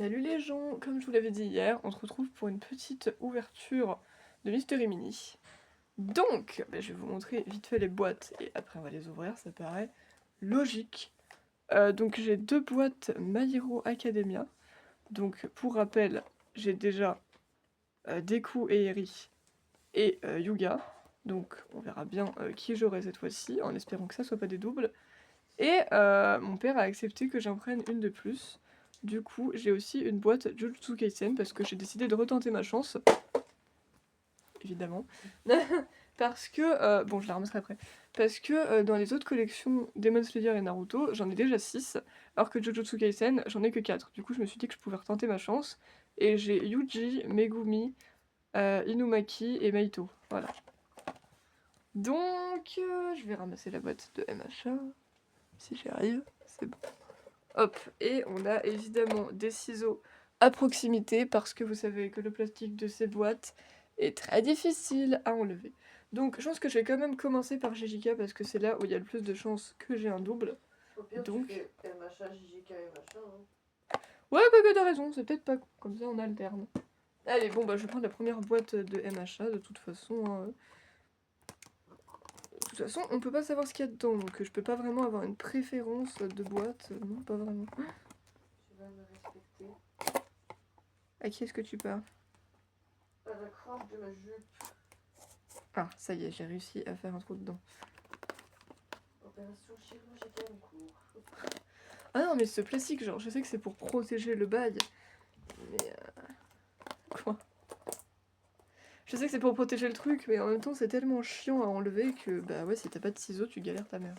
Salut les gens, comme je vous l'avais dit hier, on se retrouve pour une petite ouverture de Mystery Mini. Donc, je vais vous montrer vite fait les boîtes et après on va les ouvrir, ça paraît logique. Donc j'ai deux boîtes My Hero Academia. Donc pour rappel, j'ai déjà Deku et Eri et Yuga. Donc on verra bien qui j'aurai cette fois-ci, en espérant que ça soit pas des doubles. Et mon père a accepté que j'en prenne une de plus. Du coup, j'ai aussi une boîte Jujutsu Kaisen parce que j'ai décidé de retenter ma chance. Évidemment. Parce que, bon, je la ramasserai après. Parce que dans les autres collections Demon Slayer et Naruto, j'en ai déjà 6, alors que Jujutsu Kaisen, j'en ai que 4. Du coup, je me suis dit que je pouvais retenter ma chance. Et j'ai Yuji, Megumi, Inumaki et Meito. Voilà. Donc, je vais ramasser la boîte de MHA. Si j'y arrive, c'est bon. Hop, et on a évidemment des ciseaux à proximité parce que vous savez que le plastique de ces boîtes est très difficile à enlever. Donc je pense que je vais quand même commencer par JJK parce que c'est là où il y a le plus de chances que j'ai un double. Au pire, Donc... tu fais MHA, JJK et machin. Ouais, bah t'as raison, c'est peut-être pas con. Comme ça on alterne. Allez, bon bah je vais prendre la première boîte de MHA de toute façon. De toute façon, on peut pas savoir ce qu'il y a dedans, donc je peux pas vraiment avoir une préférence de boîte. Non, pas vraiment. Tu vas me respecter. À qui est-ce que tu parles? À la crampe de ma jupe. Ah, ça y est, j'ai réussi à faire un trou dedans. Opération chirurgicale en cours. Ah non, mais ce plastique, genre, je sais que c'est pour protéger le bail, mais... Quoi? Je sais que c'est pour protéger le truc, mais en même temps, c'est tellement chiant à enlever que, bah ouais, si t'as pas de ciseaux, tu galères ta mère.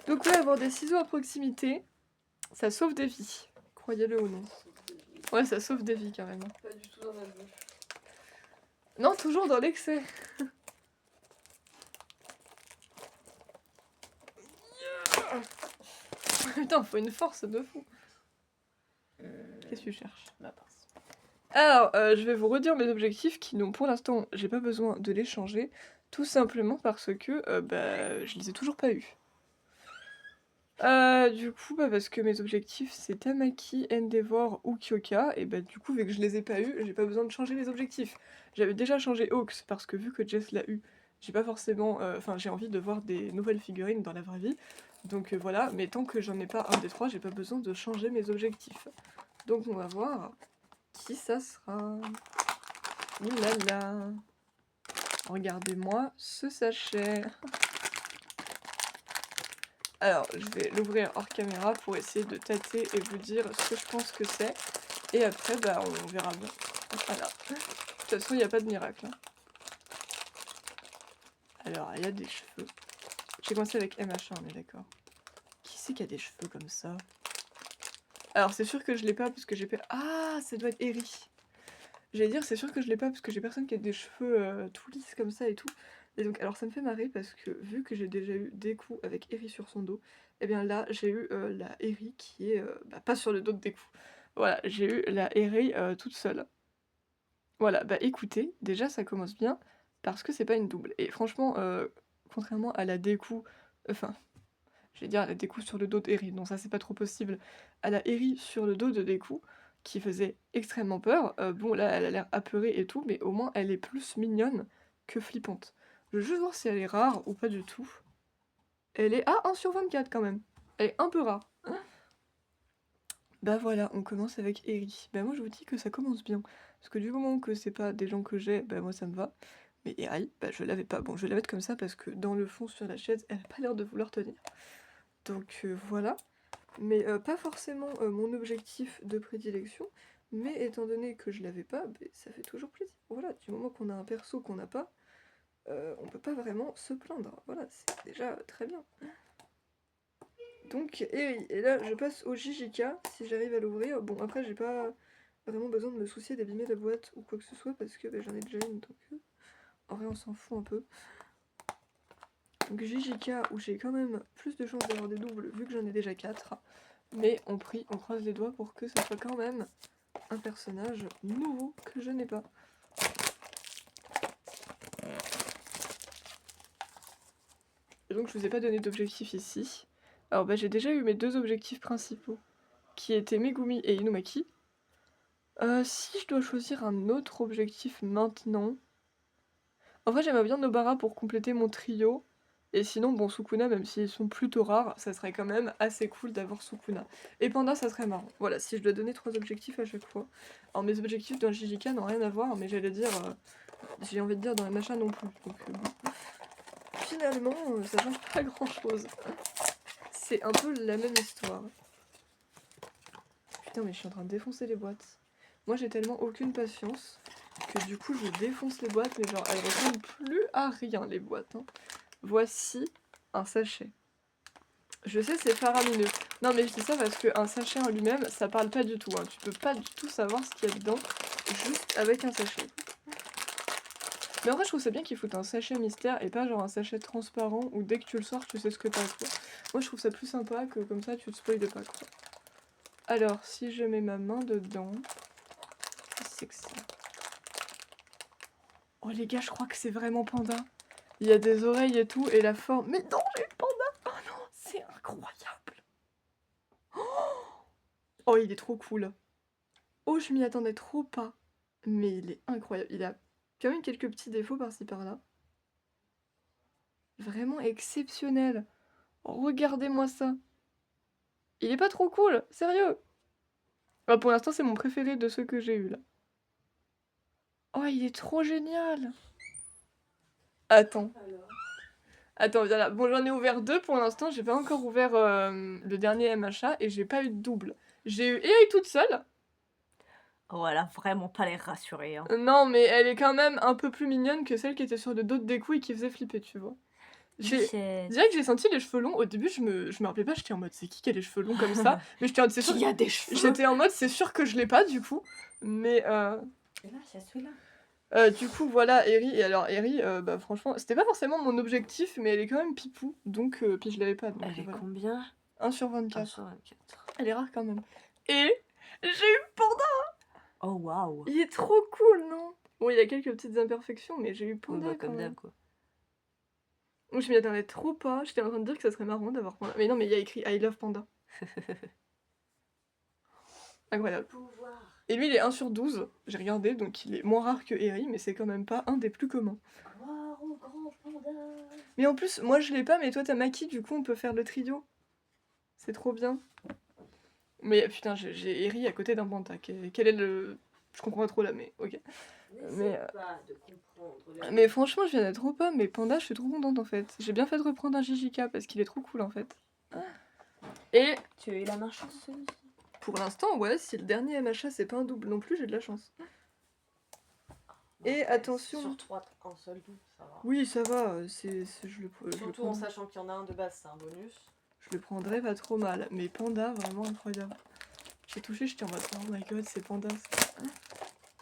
Donc ouais, avoir des ciseaux à proximité, ça sauve des vies. Croyez-le ou non. Ouais, ça sauve des vies, carrément. Pas du tout dans ma bouche. Non, toujours dans l'excès. Putain, faut une force de fou. Qu'est-ce que tu cherches? Ma pince. Alors, je vais vous redire mes objectifs qui n'ont pour l'instant, j'ai pas besoin de les changer, tout simplement parce que bah, je les ai toujours pas eus. Du coup, bah, parce que mes objectifs c'est Tamaki, Endeavor ou Kyoka, et bah du coup, vu que je les ai pas eus, j'ai pas besoin de changer mes objectifs. J'avais déjà changé Hawks parce que vu que Jess l'a eu, j'ai pas forcément. Enfin, j'ai envie de voir des nouvelles figurines dans la vraie vie. Donc voilà, mais tant que j'en ai pas un des trois, j'ai pas besoin de changer mes objectifs. Donc on va voir qui ça sera. Oulala. Regardez-moi ce sachet. Alors, je vais l'ouvrir hors caméra pour essayer de tâter et vous dire ce que je pense que c'est. Et après, bah, on verra bien. Voilà. De toute façon, il n'y a pas de miracle. Hein. Alors, il y a des cheveux. J'ai commencé avec MH1, on est d'accord. Qui c'est qui a des cheveux comme ça? Alors, c'est sûr que je l'ai pas parce que j'ai pas... Ah, ça doit être Eri. J'allais dire, c'est sûr que je l'ai pas parce que j'ai personne qui a des cheveux tout lisses comme ça et tout. Et donc, alors ça me fait marrer parce que vu que j'ai déjà eu Deku avec Eri sur son dos, et bien là, j'ai eu la Eri qui est bah, pas sur le dos de Deku. Voilà, j'ai eu la Eri toute seule. Voilà, bah écoutez, déjà ça commence bien parce que c'est pas une double. Et franchement, contrairement à la Deku, enfin, je vais dire à la Deku sur le dos d'Eri, non ça c'est pas trop possible, à la Eri sur le dos de Deku, qui faisait extrêmement peur, bon là elle a l'air apeurée et tout, mais au moins elle est plus mignonne que flippante. Je veux juste voir si elle est rare ou pas du tout. Elle est à 1 sur 24 quand même. Elle est un peu rare. Bah voilà, on commence avec Eri. Bah moi je vous dis que ça commence bien. Parce que du moment que c'est pas des gens que j'ai, bah moi ça me va. Mais Eri, bah je l'avais pas. Bon, je vais la mettre comme ça parce que dans le fond sur la chaise, elle a pas l'air de vouloir tenir. Donc voilà. Mais pas forcément mon objectif de prédilection. Mais étant donné que je l'avais pas, bah, ça fait toujours plaisir. Voilà, du moment qu'on a un perso qu'on n'a pas, on peut pas vraiment se plaindre. Voilà, c'est déjà très bien. Donc, et là, je passe au JJK, si j'arrive à l'ouvrir. Bon, après, j'ai pas vraiment besoin de me soucier d'abîmer la boîte ou quoi que ce soit, parce que bah, j'en ai déjà une, donc en vrai, on s'en fout un peu. Donc JJK, où j'ai quand même plus de chances d'avoir des doubles, vu que j'en ai déjà 4. Mais on prie, on croise les doigts pour que ça soit quand même un personnage nouveau que je n'ai pas. Et donc, je vous ai pas donné d'objectif ici. Alors, bah, j'ai déjà eu mes deux objectifs principaux, qui étaient Megumi et Inumaki. Si je dois choisir un autre objectif maintenant... En vrai, j'aimerais bien Nobara pour compléter mon trio. Et sinon, bon, Sukuna, même s'ils sont plutôt rares, ça serait quand même assez cool d'avoir Sukuna. Et Panda, ça serait marrant. Voilà, si je dois donner 3 objectifs à chaque fois. Alors, mes objectifs dans le JJK n'ont rien à voir, mais j'allais dire... j'ai envie de dire dans les machins non plus. Donc, bon. Finalement, ça change pas grand-chose. C'est un peu la même histoire. Putain, mais je suis en train de défoncer les boîtes. Moi, j'ai tellement aucune patience que du coup, je défonce les boîtes, mais genre, elles ressemblent plus à rien, les boîtes. Hein. Voici un sachet. Je sais, c'est faramineux. Non, mais je dis ça parce qu'un sachet en lui-même, ça parle pas du tout. Hein. Tu peux pas du tout savoir ce qu'il y a dedans, juste avec un sachet. Mais en vrai, je trouve ça bien qu'ils foutent un sachet mystère et pas genre un sachet transparent où dès que tu le sors, tu sais ce que t'as, quoi. Moi, je trouve ça plus sympa que comme ça, tu te spoiles pas, quoi. Alors, si je mets ma main dedans... Qu'est-ce que c'est que ça? Oh les gars, je crois que c'est vraiment Panda. Il y a des oreilles et tout, et la forme... Mais non, j'ai eu Panda! Oh non, c'est incroyable! Oh, il est trop cool. Oh, je m'y attendais trop pas. Mais il est incroyable. Il a quand même quelques petits défauts par-ci par-là. Vraiment exceptionnel. Regardez-moi ça. Il est pas trop cool, sérieux. Bah, pour l'instant, c'est mon préféré de ceux que j'ai eu là. Oh, il est trop génial. Attends. Alors, Attends, viens là. Bon, j'en ai ouvert 2 pour l'instant. J'ai pas encore ouvert le dernier MHA et j'ai pas eu de double. J'ai eu Eri toute seule. Oh, elle a vraiment pas l'air rassurée. Hein. Non, mais elle est quand même un peu plus mignonne que celle qui était sur d'autres décos et qui faisait flipper, tu vois. Bichette. Direct, j'ai senti les cheveux longs. Au début, je me rappelais pas. J'étais en mode, c'est qui a les cheveux longs comme ça? Mais j'étais en mode, c'est sûr. Il y a des cheveux. J'étais en mode, c'est sûr que je l'ai pas du coup. Mais Et là, c'est celui-là. du coup, voilà, Eri. Et alors, Eri, bah franchement, c'était pas forcément mon objectif, mais elle est quand même pipou. Donc, puis je l'avais pas. Donc, Elle est voilà. combien? 1 sur 1 24. sur 24. Elle est rare quand même. Et j'ai eu Panda! Oh, waouh. Il est trop cool, non? Bon, il y a quelques petites imperfections, mais j'ai eu Ouais, Panda bah, quand comme même. d'hab, quoi. Donc, je m'y attendais trop pas. J'étais en train de dire que ça serait marrant d'avoir Panda. Mais non, mais il y a écrit I love Panda. Incroyable. pouvoir. Et lui, il est 1 sur 12. J'ai regardé, donc il est moins rare que Eri, mais c'est quand même pas un des plus communs. Gloire au grand panda. Mais en plus, moi je l'ai pas, mais toi t'as Maki, du coup on peut faire le trio. C'est trop bien. Mais putain, j'ai Eri à côté d'un panda. Quel est le... Je comprends pas trop là, mais ok. Mais, N'essaie pas de comprendre. Mais franchement, je viens d'être trop pas, mais Panda, je suis trop contente en fait. J'ai bien fait de reprendre un JJK parce qu'il est trop cool en fait. Et Tu as eu la main chanceuse. pour l'instant, ouais, si le dernier MHA c'est pas un double non plus, j'ai de la chance. Et attention. Sur 3, un seul double, ça va. Oui, ça va, je le Surtout en prendrai. sachant qu'il y en a un de base, c'est un bonus. Je le prendrais pas trop mal. Mais Panda, vraiment incroyable. J'ai touché, j'étais en mode oh my god, c'est Panda.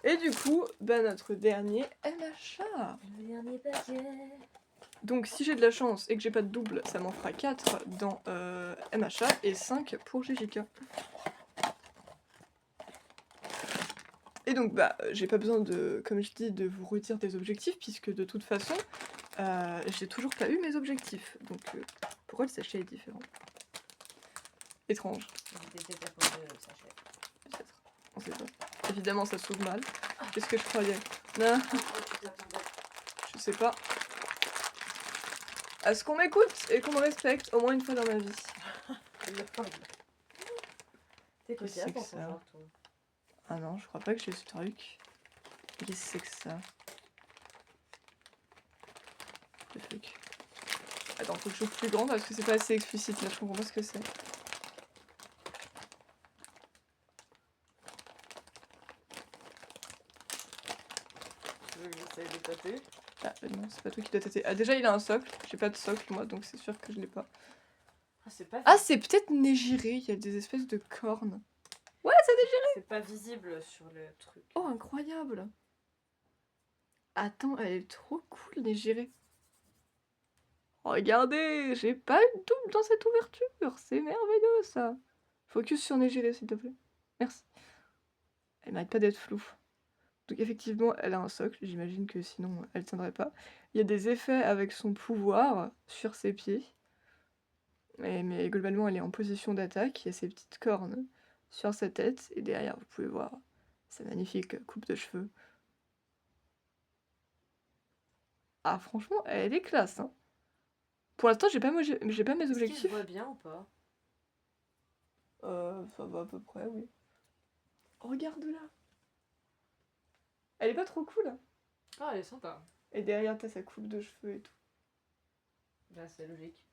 Et du coup, bah notre dernier MHA. Le dernier paquet. Donc si j'ai de la chance et que j'ai pas de double, ça m'en fera 4 dans MHA et 5 pour GJK. Et donc bah j'ai pas besoin de, comme je dis, de vous redire des objectifs puisque de toute façon, j'ai toujours pas eu mes objectifs. Donc pourquoi le sachet est différent? Étrange. Peut-être. On sait pas. Évidemment ça s'ouvre mal. Qu'est-ce que je croyais? Non. Je sais pas. À ce qu'on m'écoute et qu'on me respecte au moins une fois dans ma vie. T'es Qu'est-ce que c'est que ça? Ah non, je crois pas que j'ai ce truc. Qu'est-ce que c'est que ça? Le truc. Attends, faut que je trouve plus grand parce que c'est pas assez explicite là, je comprends pas ce que c'est. Tu veux que j'essaye de tâter? Ah non, c'est pas toi qui dois tâter. Ah déjà il a un socle, j'ai pas de socle moi donc c'est sûr que je l'ai pas. Ah, c'est pas. Ah c'est peut-être Négiré, il y a des espèces de cornes. Ouais c'est Négiré. C'est pas visible sur le truc. Oh incroyable. Attends, elle est trop cool Négiré. Regardez, j'ai pas une double dans cette ouverture, c'est merveilleux ça. Focus sur Négiré s'il te plaît. Merci. Elle mérite pas d'être floue. Donc effectivement, elle a un socle, j'imagine que sinon elle tiendrait pas. Il y a des effets avec son pouvoir sur ses pieds. Mais globalement, elle est en position d'attaque. Il y a ses petites cornes sur sa tête. Et derrière, vous pouvez voir C'est magnifique, coupe de cheveux. Ah franchement, elle est classe, hein. Pour l'instant, j'ai pas mes Est-ce qu'il se objectifs. voit bien ou pas? Ça va à peu près, oui. Regarde-la. Elle est pas trop cool, hein. Ah, elle est sympa. Et derrière, t'as sa coupe de cheveux et tout. Là, c'est logique.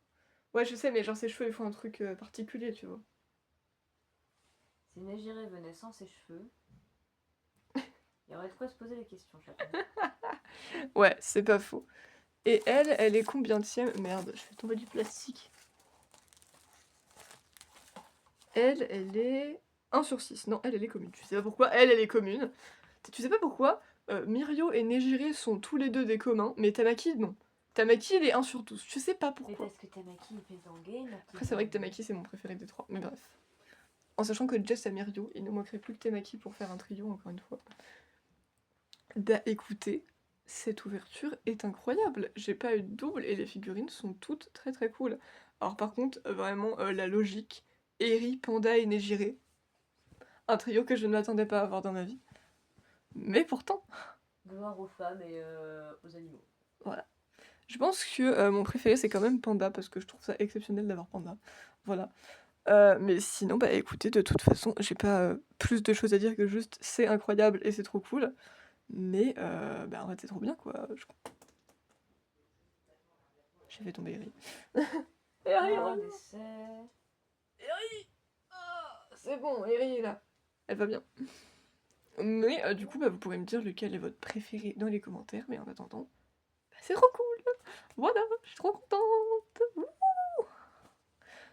Ouais, je sais, mais genre ses cheveux, ils font un truc particulier, tu vois. Si Négiré venait sans ses cheveux, il y aurait de quoi se poser les questions, chacun. Ouais, c'est pas faux. Et elle est combientième? Merde, je fais tomber du plastique. Elle est 1 sur 6. Non, elle est commune. Tu sais pas pourquoi elle est commune. Tu sais pas pourquoi Mirio et Négiré sont tous les deux des communs, mais Tamaki, non. Tamaki, il est 1 sur 12. Je sais pas Mais pourquoi. parce que Tamaki, il fait dans game. Après, c'est vrai que Tamaki, c'est mon préféré des 3. Mais bref. En sachant que Jess a Mirio, il ne manquerait plus que Tamaki pour faire un trio, encore une fois. Bah écoutez, cette ouverture est incroyable. J'ai pas eu de double et les figurines sont toutes très très cool. Alors par contre, vraiment, la logique, Eri, Panda et Négiré. Un trio que je ne m'attendais pas à avoir dans ma vie. Mais pourtant, Gloire aux femmes et aux animaux. voilà. Je pense que mon préféré c'est quand même Panda parce que je trouve ça exceptionnel d'avoir Panda. Voilà. Mais sinon, bah écoutez, de toute façon, j'ai pas plus de choses à dire que juste c'est incroyable et c'est trop cool. Mais bah en fait, c'est trop bien quoi. J'ai fait tomber Eri. Eri, Un reviens. décès. Eri c'est bon, Eri est là. Elle va bien. Mais du coup, bah, vous pourrez me dire lequel est votre préféré dans les commentaires. Mais en attendant, bah, c'est trop cool. Voilà, je suis trop contente. Wouhou.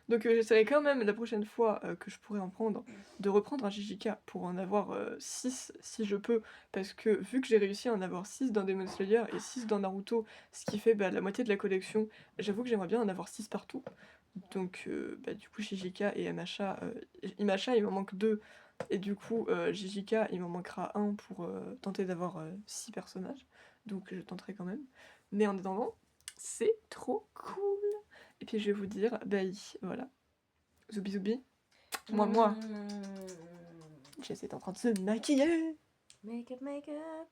Donc j'essaierai quand même la prochaine fois que je pourrai en prendre, de reprendre un JJK pour en avoir 6 si je peux, parce que vu que j'ai réussi à en avoir 6 dans Demon Slayer et 6 dans Naruto, ce qui fait bah, la moitié de la collection, j'avoue que j'aimerais bien en avoir 6 partout. Donc bah, du coup JJK et MHA, MHA il m'en manque 2, et du coup JJK il m'en manquera 1 pour tenter d'avoir 6 personnages, donc je tenterai quand même. Mais en attendant, c'est trop cool. Et puis je vais vous dire, bye, voilà. Zoubi zoubi. Moi. Jess est en train de se maquiller. Make up, make up.